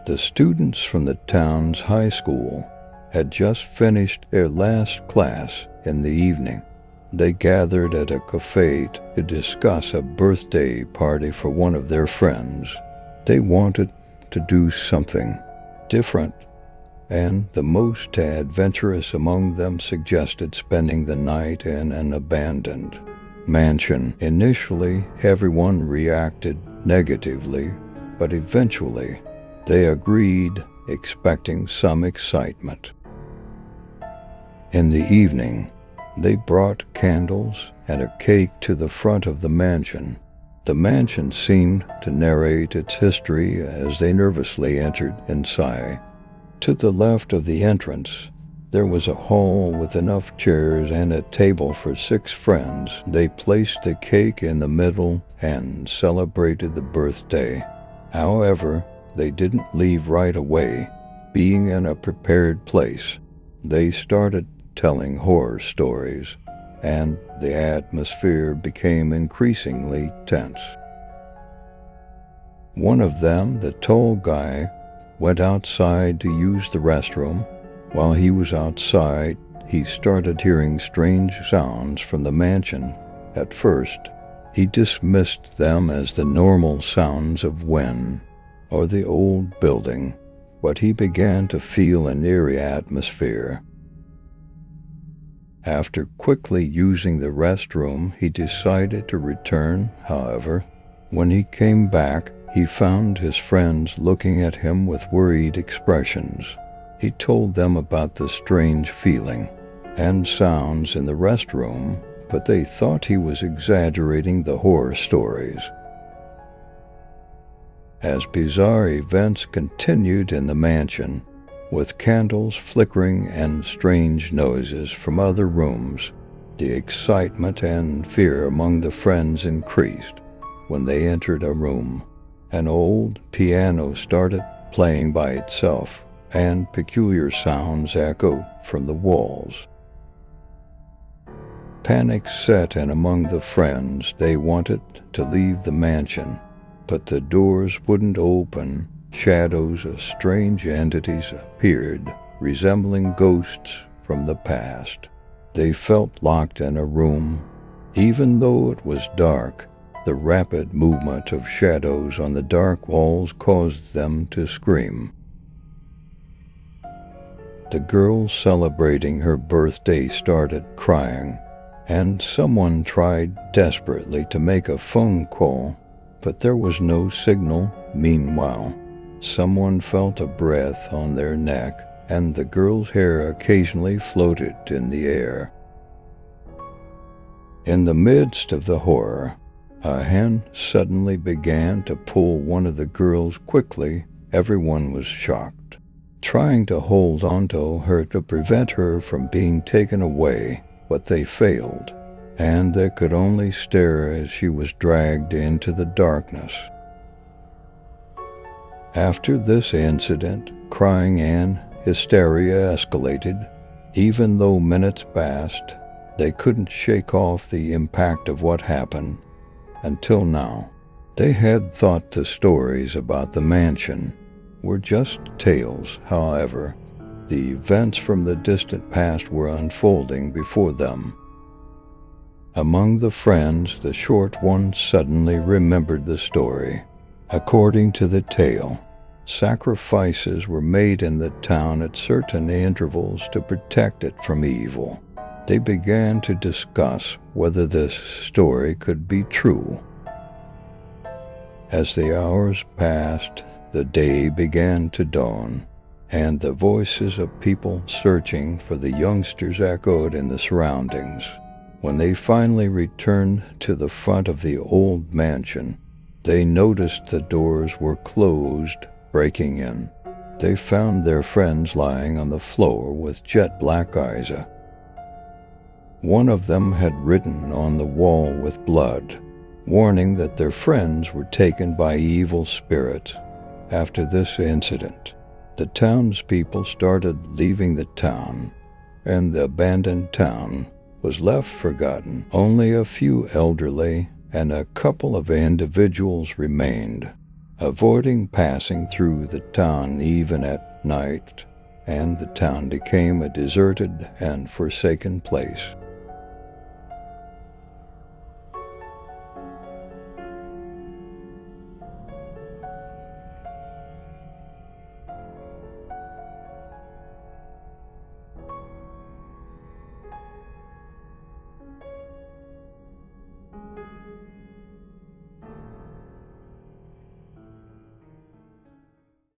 The students from the town's high school had just finished their last class in the evening. They gathered at a cafe to discuss a birthday party for one of their friends. They wanted to do something different, and the most adventurous among them suggested spending the night in an abandoned mansion. Initially, everyone reacted negatively, but eventually they agreed, expecting some excitement. In the evening, they brought candles and a cake to the front of the mansion. The mansion seemed to narrate its history as they nervously entered inside. To the left of the entrance, there was a hall with enough chairs and a table for 6 friends. They placed the cake in the middle and celebrated the birthday. However, they didn't leave right away. Being in a prepared place, they started telling horror stories, and the atmosphere became increasingly tense. One of them, the tall guy, went outside to use the restroom. While he was outside, he started hearing strange sounds from the mansion. At first, he dismissed them as the normal sounds of wind or the old building, but he began to feel an eerie atmosphere. After quickly using the restroom, he decided to return. However, when he came back, he found his friends looking at him with worried expressions. He told them about the strange feeling and sounds in the restroom, but they thought he was exaggerating the horror stories. As bizarre events continued in the mansion, with candles flickering and strange noises from other rooms, the excitement and fear among the friends increased. When they entered a room, an old piano started playing by itself, and peculiar sounds echoed from the walls. Panic set in among the friends. They wanted to leave the mansion, but the doors wouldn't open. Shadows of strange entities appeared, resembling ghosts from the past. They felt locked in a room. Even though it was dark, the rapid movement of shadows on the dark walls caused them to scream. The girl celebrating her birthday started crying, and someone tried desperately to make a phone call, but there was no signal. Meanwhile, someone felt a breath on their neck, and the girl's hair occasionally floated in the air. In the midst of the horror, a hen suddenly began to pull one of the girls quickly. Everyone was shocked, trying to hold onto her to prevent her from being taken away, but they failed, and they could only stare as she was dragged into the darkness. After this incident, crying and hysteria escalated. Even though minutes passed, they couldn't shake off the impact of what happened. Until now, they had thought the stories about the mansion were just tales. However, the events from the distant past were unfolding before them. Among the friends, the short one suddenly remembered the story. According to the tale, sacrifices were made in the town at certain intervals to protect it from evil. They began to discuss whether this story could be true. As the hours passed, the day began to dawn, and the voices of people searching for the youngsters echoed in the surroundings. When they finally returned to the front of the old mansion, they noticed the doors were closed. Breaking in, they found their friends lying on the floor with jet black eyes. One of them had written on the wall with blood, warning that their friends were taken by evil spirits. After this incident, the townspeople started leaving the town, and the abandoned town was left forgotten. Only a few elderly and a couple of individuals remained. avoiding passing through the town even at night, and the town became a deserted and forsaken place.